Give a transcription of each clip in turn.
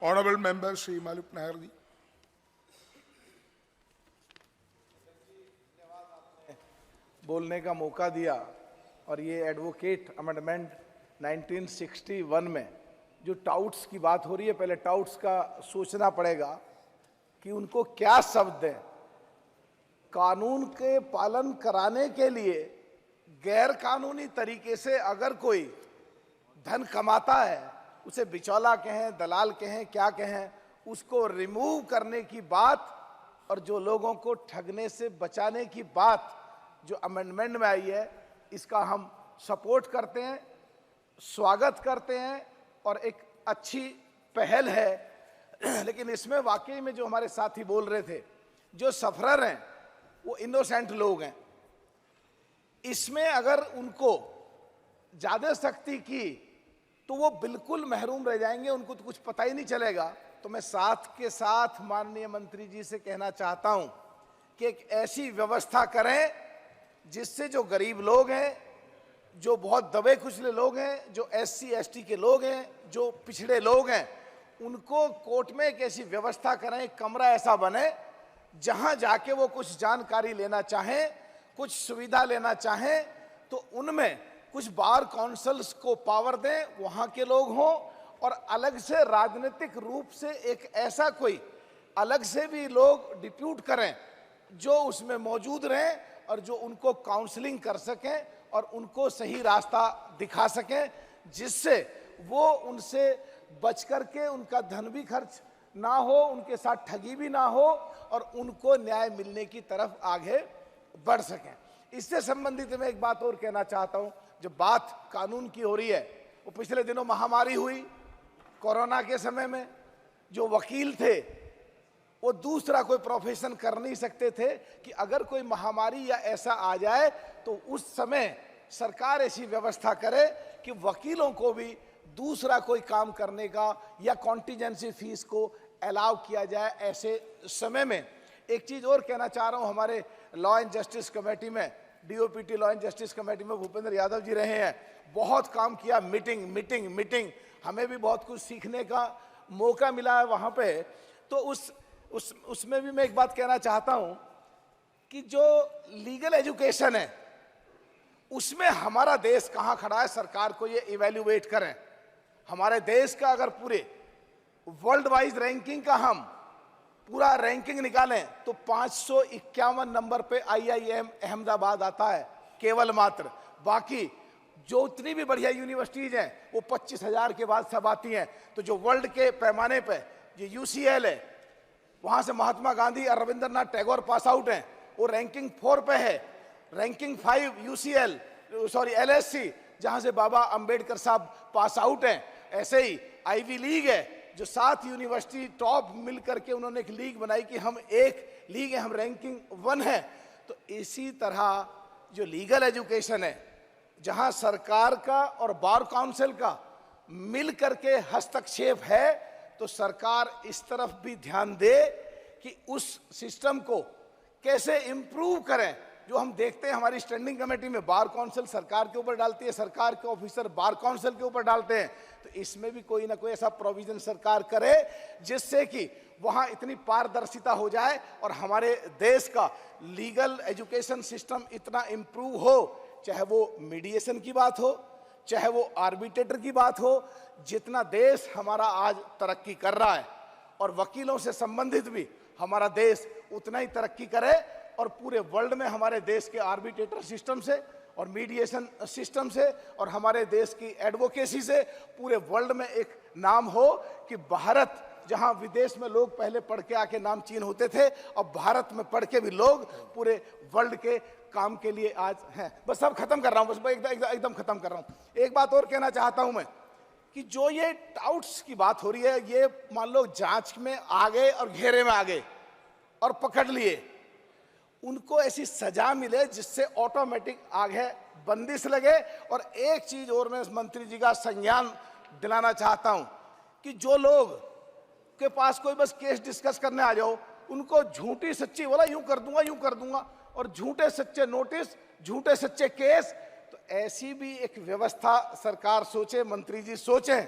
Honourable member Shri मालिक नायर जी। बोलने का मौका दिया और ये एडवोकेट अमेंडमेंट 1961 में जो टाउट्स की बात हो रही है, पहले टाउट्स का सोचना पड़ेगा कि उनको क्या शब्द दें। कानून के पालन कराने के लिए गैर कानूनी तरीके से अगर कोई धन कमाता है, उसे बिचौला कहें, दलाल कहें, क्या कहें, उसको रिमूव करने की बात और जो लोगों को ठगने से बचाने की बात जो अमेंडमेंट में आई है, इसका हम सपोर्ट करते हैं, स्वागत करते हैं और एक अच्छी पहल है। लेकिन इसमें वाकई में जो हमारे साथी बोल रहे थे, जो सफरर हैं वो इनोसेंट लोग हैं। इसमें अगर उनको ज्यादा सख्ती की तो वो बिल्कुल महरूम रह जाएंगे, उनको तो कुछ पता ही नहीं चलेगा। तो मैं साथ के साथ माननीय मंत्री जी से कहना चाहता हूं कि एक ऐसी व्यवस्था करें जिससे जो गरीब लोग हैं, जो बहुत दबे कुचले लोग हैं, जो SC ST के लोग हैं, जो पिछड़े लोग हैं, उनको कोर्ट में एक ऐसी व्यवस्था करें, एक कमरा ऐसा बने जहां जाके वो कुछ जानकारी लेना चाहें, कुछ सुविधा लेना चाहें, तो उनमें कुछ बार काउंसिल्स को पावर दें, वहां के लोग हों, और अलग से राजनीतिक रूप से एक ऐसा कोई अलग से भी लोग डिप्यूट करें जो उसमें मौजूद रहें और जो उनको काउंसलिंग कर सकें और उनको सही रास्ता दिखा सकें, जिससे वो उनसे बच करके उनका धन भी खर्च ना हो, उनके साथ ठगी भी ना हो और उनको न्याय मिलने की तरफ आगे बढ़ सकें। इससे संबंधित मैं एक बात और कहना चाहता हूं। जब बात कानून की हो रही है, वो पिछले दिनों महामारी हुई, कोरोना के समय में जो वकील थे वो दूसरा कोई प्रोफेशन कर नहीं सकते थे कि अगर कोई महामारी या ऐसा आ जाए तो उस समय सरकार ऐसी व्यवस्था करे कि वकीलों को भी दूसरा कोई काम करने का या कॉन्टीजेंसी फीस को अलाउ किया जाए ऐसे समय में। एक चीज और कहना चाह रहा हूं, हमारे लॉ एंड जस्टिस कमेटी में, DOPT law and justice committee में भूपेंद्र यादव जी रहे हैं, बहुत काम किया, मीटिंग, हमें भी बहुत कुछ सीखने का मौका मिला है वहां पे। तो उसमें भी मैं एक बात कहना चाहता हूं कि जो लीगल एजुकेशन है उसमें हमारा देश कहां खड़ा है, सरकार को ये इवैल्यूएट करें। हमारे देश का अगर पूरे वर्ल्ड वाइज रैंकिंग का हम पूरा रैंकिंग निकालें तो 551 नंबर पे IIM अहमदाबाद आता है केवल मात्र। बाकी जो उतनी भी बढ़िया यूनिवर्सिटीज हैं वो 25,000 के बाद सब आती हैं। तो जो वर्ल्ड के पैमाने पे ये UCL है, वहां से महात्मा गांधी और रविंद्रनाथ टैगोर पास आउट हैं, वो रैंकिंग 4 पे है। रैंकिंग 5 LSC, जहां से बाबा अंबेडकर साहब पास आउट हैं। ऐसे ही आईवी लीग है, जो 7 यूनिवर्सिटी टॉप मिल करके उन्होंने एक लीग बनाई कि हम एक लीग है, हम रैंकिंग 1 है। तो इसी तरह जो लीगल एजुकेशन है, जहां सरकार का और बार काउंसिल का मिल करके हस्तक्षेप है, तो सरकार इस तरफ भी ध्यान दे कि उस सिस्टम को कैसे इंप्रूव करें। जो हम देखते हैं हमारी स्टैंडिंग कमेटी में बार काउंसिल सरकार के ऊपर डालती है, सरकार के ऑफिसर बार काउंसिल के ऊपर डालते हैं। तो इसमें भी कोई ना कोई ऐसा प्रोविजन सरकार करे जिससे कि वहां इतनी पारदर्शिता हो जाए और हमारे देश का लीगल एजुकेशन सिस्टम इतना इंप्रूव हो, चाहे वो मीडिएशन की बात हो, चाहे वो आर्बिट्रेटर की बात हो। जितना देश हमारा आज तरक्की कर रहा है और वकीलों से संबंधित भी हमारा देश उतना ही तरक्की करे, और पूरे वर्ल्ड में हमारे देश के आर्बिट्रेटर सिस्टम से और मीडिएशन सिस्टम से और हमारे देश की एडवोकेसी से पूरे वर्ल्ड में एक नाम हो कि भारत, जहां विदेश में लोग पहले पढ़ के आके नामचीन होते थे, अब भारत में पढ़ के भी लोग पूरे वर्ल्ड के काम के लिए आज हैं। बस सब खत्म कर रहा हूं, बस एकदम खत्म कर रहा हूं। एक बात और कहना चाहता हूं मैं कि जो ये टाउट्स की बात हो रही है, ये मान लो जांच में आ गए और घेरे में आ गए और पकड़ लिए, उनको ऐसी सजा मिले जिससे ऑटोमेटिक आगे बंदिश लगे। और एक चीज और मैं मंत्री जी का संज्ञान दिलाना चाहता हूं कि जो लोग के पास कोई बस केस डिस्कस करने आ जाओ, उनको झूठी सच्ची बोला यूं कर दूंगा और झूठे सच्चे नोटिस, झूठे सच्चे केस। तो ऐसी भी एक व्यवस्था सरकार सोचे, मंत्री जी सोचें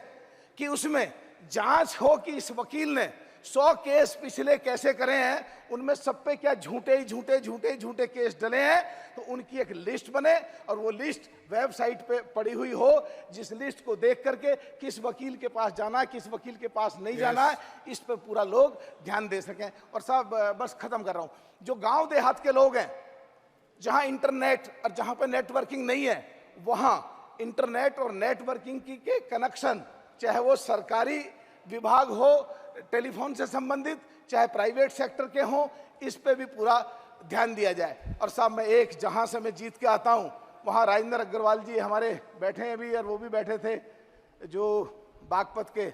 कि उसमें जांच हो कि इस वकील ने 100 केस पिछले कैसे करे हैं, उनमें सब पे क्या झूठे केस डले हैं, तो उनकी एक लिस्ट बने और वो लिस्ट वेबसाइट पे पड़ी हुई हो, जिस लिस्ट को देख करके किस वकील के पास जाना है, किस वकील के पास नहीं जाना है, इस पे पूरा लोग ध्यान दे सकें। और साहब बस खत्म कर रहा हूं, जो गांव देहात के लोग हैं, जहां इंटरनेट और जहां पे नेटवर्किंग नहीं है, वहां इंटरनेट और नेटवर्किंग की के कनेक्शन, चाहे वो सरकारी विभाग हो टेलीफोन से संबंधित, चाहे प्राइवेट सेक्टर के हो, इस पे भी पूरा ध्यान दिया जाए। और साहब मैं एक जहां से मैं जीत के आता हूं, वहां राजेंद्र अग्रवाल जी हमारे बैठे हैं भी, और वो भी बैठे थे, जो बागपत के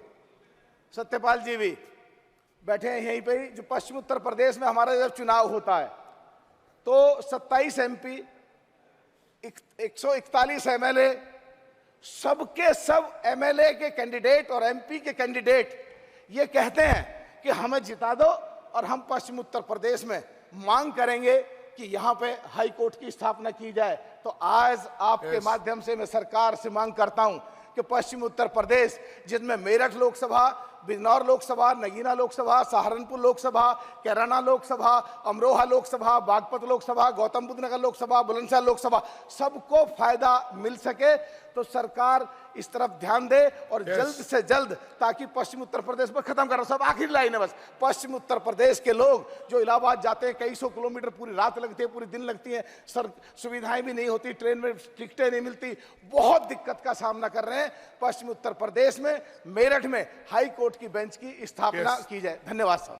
सत्यपाल जी भी बैठे हैं यहीं पे। जो पश्चिम उत्तर प्रदेश में हमारा जब चुनाव होता है तो 27 MP, 141 MLA, सबके सब MLA के कैंडिडेट और MP के कैंडिडेट ये कहते हैं कि हमें जिता दो और हम पश्चिम उत्तर प्रदेश में मांग करेंगे कि यहाँ पे हाई कोर्ट की स्थापना की जाए। तो आज आपके माध्यम से मैं सरकार से मांग करता हूं कि पश्चिम उत्तर प्रदेश, जिसमें मेरठ लोकसभा, बिजनौर लोकसभा, नगीना लोकसभा, सहारनपुर लोकसभा, कैराना लोकसभा, अमरोहा लोकसभा, बागपत लोकसभा, गौतम बुद्ध नगर लोकसभा, बुलंदशहर लोकसभा, सबको फायदा मिल सके, तो सरकार इस तरफ ध्यान दे और जल्द से जल्द, ताकि पश्चिम उत्तर प्रदेश में खत्म कर, सब आखिरी लाइन है बस, पश्चिम उत्तर प्रदेश के लोग जो इलाहाबाद जाते हैं, कई सौ किलोमीटर, पूरी रात लगती है, पूरी दिन लगती है, सर सुविधाएं भी नहीं होती, ट्रेन में टिकटें नहीं मिलती, बहुत दिक्कत का सामना कर रहे हैं। पश्चिम उत्तर प्रदेश में मेरठ में हाई कोर्ट की बेंच की स्थापना की जाए। धन्यवाद साहब।